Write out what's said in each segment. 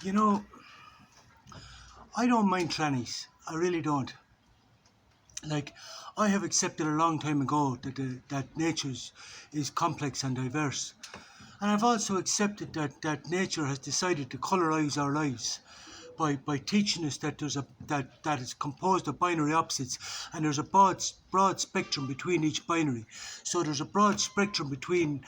You know, I don't mind trannies. I really don't. Like, I have accepted a long time ago that nature is complex and diverse. And I've also accepted that nature has decided to colorise our lives by teaching us that that is composed of binary opposites, and there's a broad spectrum between each binary. So there's a broad spectrum between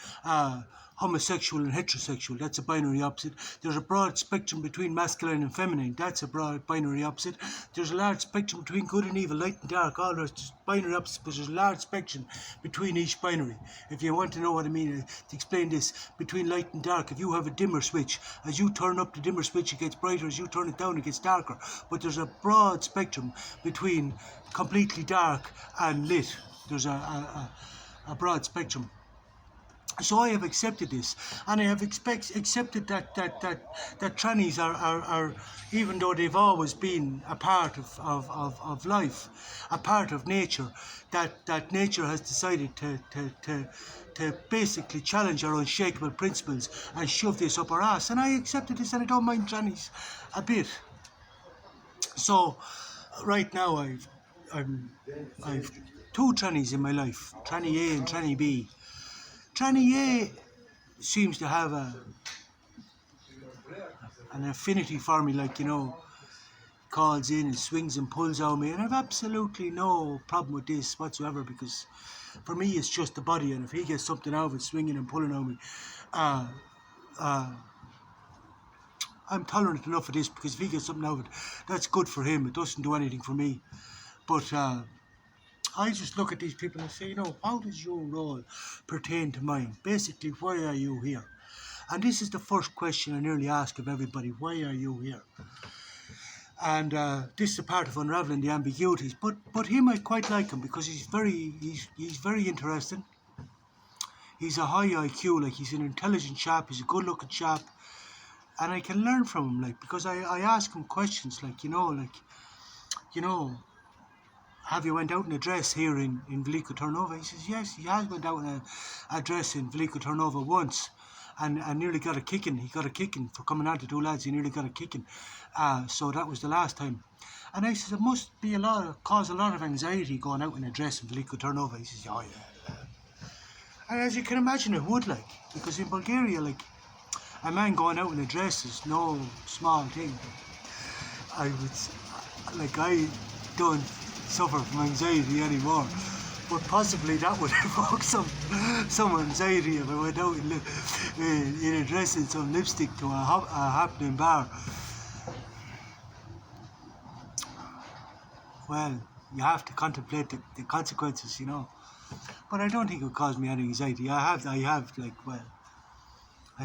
homosexual and heterosexual. That's a binary opposite. There's a broad spectrum between masculine and feminine. That's a broad binary opposite. There's a large spectrum between good and evil, light and dark. All those binary opposites, but there's a large spectrum between each binary. If you want to know what I mean, to explain this, between light and dark, if you have a dimmer switch, as you turn up the dimmer switch, it gets brighter. As you turn it down, it gets darker. But there's a broad spectrum between completely dark and lit. There's a broad spectrum. So I have accepted this, and I have accepted that trannies are, even though they've always been a part of life, a part of nature, that nature has decided to basically challenge our unshakable principles and shove this up our ass. And I accepted this, and I don't mind trannies a bit. So right now I've two trannies in my life, tranny A and tranny B. Tranny A seems to have an affinity for me, like, calls in and swings and pulls on me, and I've absolutely no problem with this whatsoever, because for me it's just the body, and if he gets something out of it, swinging and pulling on me, uh, uh, I'm tolerant enough of this, because if he gets something out of it, that's good for him. It doesn't do anything for me. But I just look at these people and say, how does your role pertain to mine? Basically, why are you here? And this is the first question I nearly ask of everybody: why are you here? And this is a part of unraveling the ambiguities. But him, I quite like him, because he's very interesting. He's a high IQ, like, he's an intelligent chap. He's a good-looking chap, and I can learn from him, like, because I ask him questions, like, have you went out in a dress here in Veliko Turnova? He says, yes, he has went out in a dress in Veliko Turnova once, and nearly got a kicking. He got a kicking for coming on to two lads. He nearly got a kicking. So that was the last time. And I says, it must be cause a lot of anxiety going out in a dress in Veliko Turnova. He says, oh yeah. And as you can imagine, it would, like, because in Bulgaria, like, a man going out in a dress is no small thing. I don't suffer from anxiety anymore, but possibly that would evoke some anxiety if I went out in a dress and some lipstick to a happening bar. Well, you have to contemplate the consequences, But I don't think it would cause me any anxiety. I've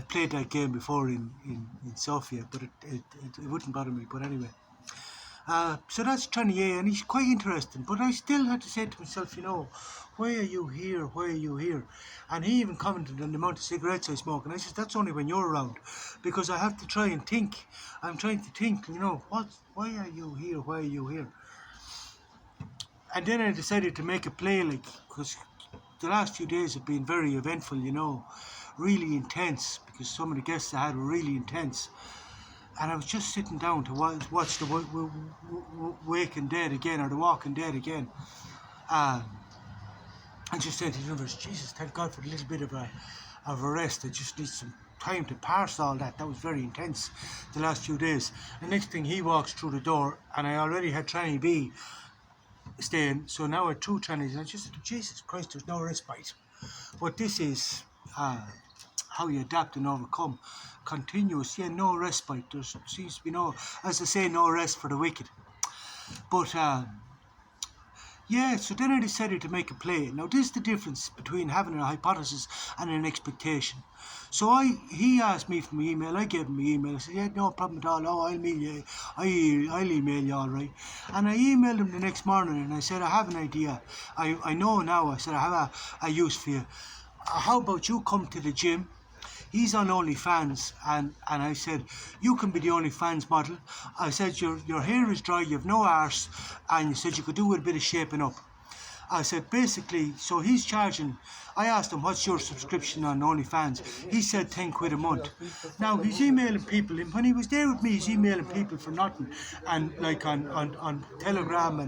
played that game before in Sofia, but it wouldn't bother me. But anyway. So that's Tranny A, and he's quite interesting. But I still had to say to myself, why are you here? Why are you here? And he even commented on the amount of cigarettes I smoke. And I said, that's only when you're around. Because I have to try and think. I'm trying to think, why are you here? Why are you here? And then I decided to make a play, like, because the last few days have been very eventful, really intense, because some of the guests I had were really intense. And I was just sitting down to watch the Waking Dead again, or the Walking Dead again. And just saying to the universe, Jesus, thank God for a little bit of a rest. I just need some time to parse all that. That was very intense the last few days. And next thing, he walks through the door, and I already had Tranny B staying, so now I had two trannies. And I just said, Jesus Christ, there's no respite. But this is how you adapt and overcome. Continuous, no respite. There seems to be no, as I say, no rest for the wicked. But so then I decided to make a play. Now this is the difference between having a hypothesis and an expectation. So he asked me for my email. I gave him my email. I said, yeah, no problem at all. Oh, I'll email you, all right. And I emailed him the next morning, and I said, I have an idea. I know now. I said, I have a use for you. How about you come to the gym? He's on OnlyFans, and I said, you can be the OnlyFans model. I said, your hair is dry, you have no arse, and you said you could do with a bit of shaping up. I said, basically, so he's charging. I asked him, what's your subscription on OnlyFans? He said 10 quid a month. Now, he's emailing people, and when he was there with me, he's emailing people for nothing. And like on Telegram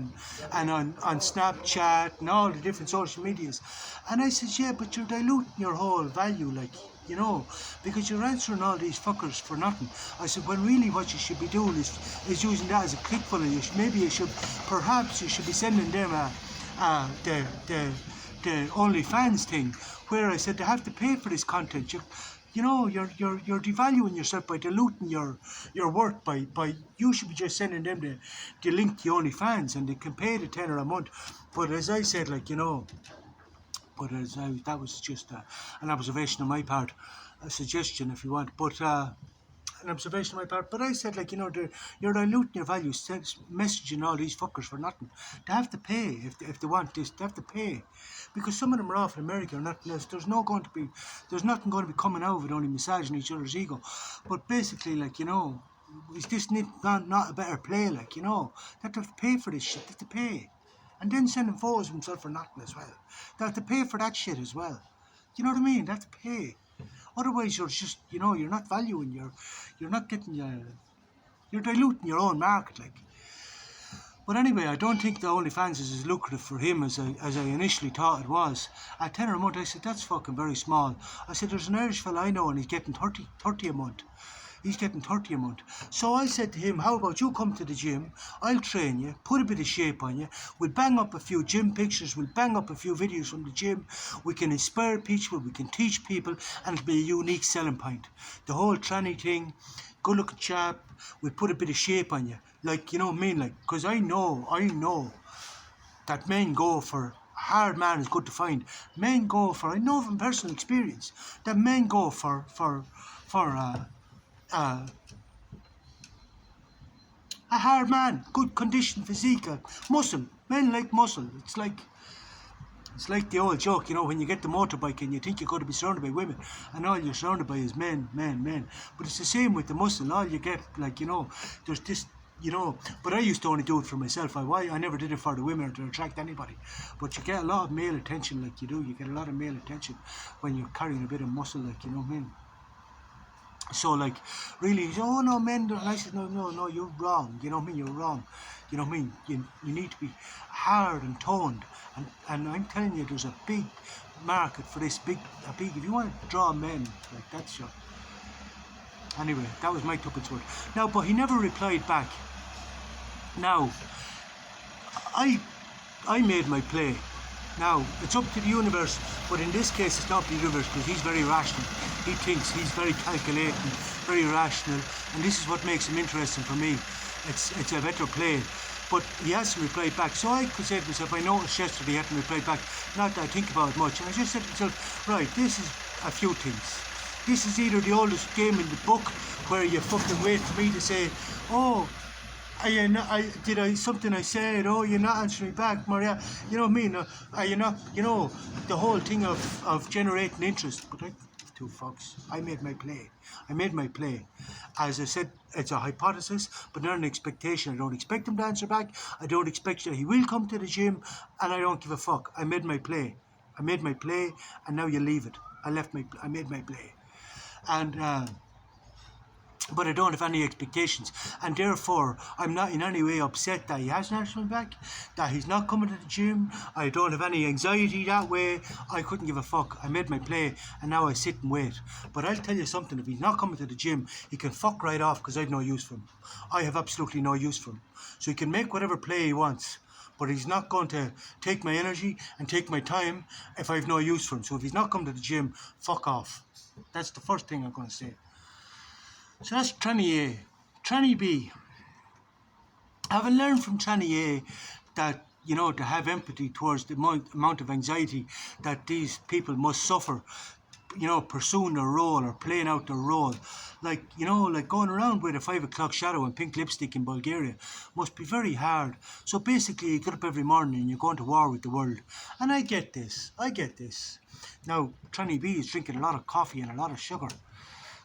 and on Snapchat and all the different social medias. And I said, yeah, but you're diluting your whole value, like, you know, because you're answering all these fuckers for nothing. I said, well, really what you should be doing is using that as a click funnel. Perhaps you should be sending them the OnlyFans thing, where I said they have to pay for this content. You're devaluing yourself by diluting your worth by you should be just sending them the link to OnlyFans and they can pay the tenner a month. But as I said, like, you know, that was just an observation on my part, a suggestion if you want, but an observation on my part. But I said, like, you know, you're diluting your value, messaging all these fuckers for nothing. They have to pay if they want this. They have to pay because some of them are off in America or nothing else. There's nothing going to be coming out of it, only massaging each other's ego. But basically, like, you know, is this not a better play? Like, you know, they have to pay for this shit. They have to pay. And then sending photos of himself for nothing as well. They have to pay for that shit as well. You know what I mean? They have to pay. Otherwise, you're just, you know, you're not valuing you're not getting you're diluting your own market, like. But anyway, I don't think the OnlyFans is as lucrative for him as I initially thought it was. At tenner a month, I said, that's fucking very small. I said, there's an Irish fella I know and he's getting 30 a month. He's getting 30 a month. So I said to him, how about you come to the gym, I'll train you, put a bit of shape on you, we'll bang up a few gym pictures, we'll bang up a few videos from the gym, we can inspire people, we can teach people, and it'll be a unique selling point. The whole tranny thing, good looking chap, we'll put a bit of shape on you. Like, you know what I mean? Like, because I know that men go for, hard man is good to find. Men go for, I know from personal experience, that men go for a hard man, good condition, physique, muscle. Men like muscle. It's like the old joke, you know, when you get the motorbike and you think you're going to be surrounded by women, and all you're surrounded by is men. But it's the same with the muscle. All you get, like, you know, there's this, you know. But I used to only do it for myself. I never did it for the women or to attract anybody. But you get a lot of male attention, like you do. You get a lot of male attention when you're carrying a bit of muscle, like, you know what I mean. So, like, really, he said, oh no, men don't. And I said, no, you're wrong. You know what I mean? You're wrong. You know what I mean? You need to be hard and toned. And I'm telling you, there's a big market for this. If you want to draw men, like, that's your. Anyway, that was my tuppence worth. Now, but he never replied back. Now, I made my play. Now, it's up to the universe, but in this case it's not the universe because he's very rational. He thinks, he's very calculating, very rational, and this is what makes him interesting for me. It's a better play. But he hasn't replied back. So I could say to myself, I noticed yesterday he hadn't replied back. Not that I think about it much. And I just said to myself, right, this is a few things. This is either the oldest game in the book where you fucking wait for me to say, oh, something I said, oh, you're not answering back, Maria. You know what I mean? Are you not, you know, the whole thing of generating interest. But two fucks. I made my play. As I said, it's a hypothesis, but not an expectation. I don't expect him to answer back. I don't expect that he will come to the gym, and I don't give a fuck. I made my play, and now you leave it. I made my play. And, but I don't have any expectations, and therefore I'm not in any way upset that he hasn't answered me back, that he's not coming to the gym. I don't have any anxiety that way. I couldn't give a fuck. I made my play, and now I sit and wait. But I'll tell you something, if he's not coming to the gym, he can fuck right off, because I've no use for him. I have absolutely no use for him. So he can make whatever play he wants, but he's not going to take my energy and take my time if I've no use for him. So if he's not coming to the gym, fuck off. That's the first thing I'm going to say. So that's tranny A. Tranny B. Having learned from tranny A that, you know, to have empathy towards the amount of anxiety that these people must suffer, you know, pursuing their role or playing out their role. Like, you know, like going around with a 5 o'clock shadow and pink lipstick in Bulgaria must be very hard. So basically you get up every morning and you're going to war with the world. And I get this. Now, tranny B is drinking a lot of coffee and a lot of sugar.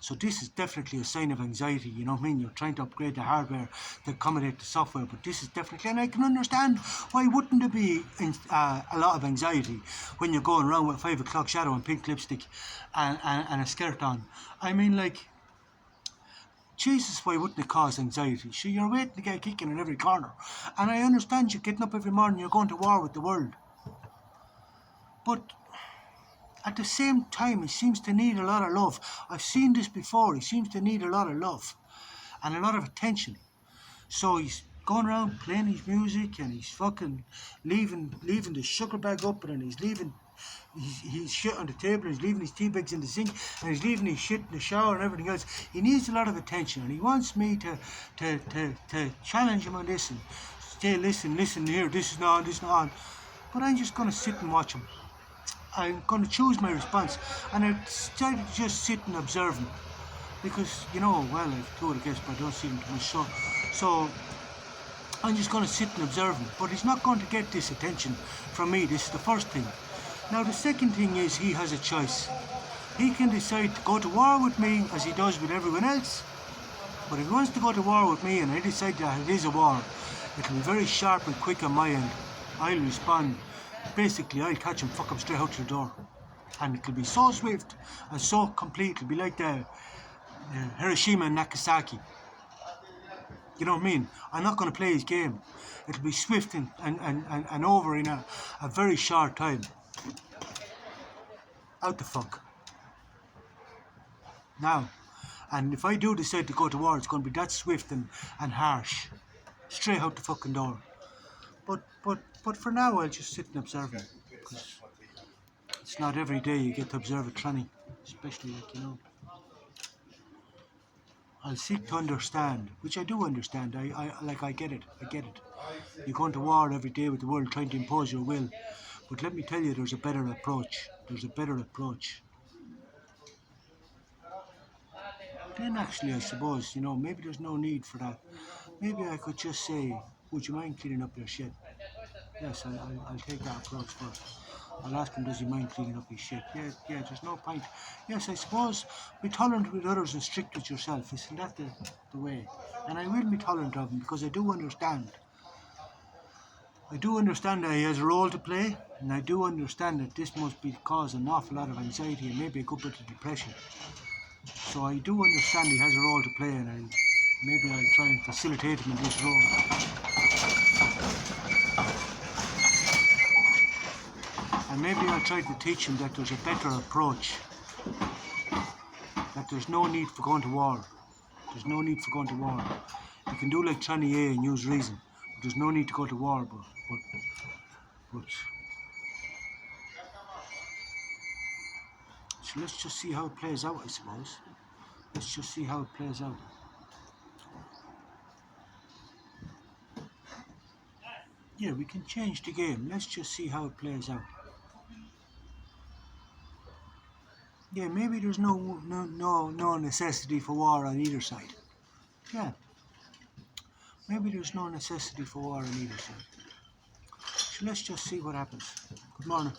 So this is definitely a sign of anxiety, you know what I mean? You're trying to upgrade the hardware to accommodate the software, but this is definitely, and I can understand why wouldn't there be a lot of anxiety when you're going around with 5 o'clock shadow and pink lipstick and a skirt on. I mean, like, Jesus, why wouldn't it cause anxiety? Sure, you're waiting to get kicking in every corner. And I understand you're getting up every morning, you're going to war with the world. But at the same time, he seems to need a lot of love. I've seen this before. He seems to need a lot of love and a lot of attention. So he's going around playing his music and he's fucking leaving the sugar bag up, and he's leaving his shit on the table, and he's leaving his tea bags in the sink, and he's leaving his shit in the shower and everything else. He needs a lot of attention, and he wants me to challenge him on this and say, listen here, this is not on. But I'm just going to sit and watch him. I'm going to choose my response, and I decided to just sit and observe him, because, you know, well, I've two other guests, but I don't see them too much, so I'm just going to sit and observe him. But he's not going to get this attention from me. This is the first thing. Now, the second thing is he has a choice. He can decide to go to war with me, as he does with everyone else, but if he wants to go to war with me and I decide that it is a war, it'll be very sharp and quick on my end. I'll respond. Basically, I'll catch him, fuck him straight out to the door. And it'll be so swift and so complete. It'll be like the Hiroshima and Nagasaki. You know what I mean? I'm not going to play his game. It'll be swift and over in a very short time. Out the fuck. Now, and if I do decide to go to war, it's going to be that swift and harsh. Straight out the fucking door. But for now, I'll just sit and observe him. Because it's not every day you get to observe a tranny. Especially, like, you know. I'll seek to understand, which I do understand. I get it. You're going to war every day with the world trying to impose your will. But let me tell you, there's a better approach. Then actually, I suppose, you know, maybe there's no need for that. Maybe I could just say, would you mind cleaning up your shit? Yes, I'll take that approach first. I'll ask him, does he mind cleaning up his shit? Yeah, there's no point. Yes, I suppose be tolerant with others and strict with yourself. Isn't that the way? And I will be tolerant of him, because I do understand. I do understand that he has a role to play, and I do understand that this must be cause an awful lot of anxiety and maybe a good bit of depression. So I do understand he has a role to play, and maybe I'll try and facilitate him in this role. And maybe I'll try to teach him that there's a better approach. That there's no need for going to war. You can do like Tranny A and use reason. But there's no need to go to war, but so let's just see how it plays out, I suppose. Let's just see how it plays out. Yeah, we can change the game. Let's just see how it plays out. Yeah, maybe there's no necessity for war on either side. Yeah. Maybe there's no necessity for war on either side. So let's just see what happens. Good morning.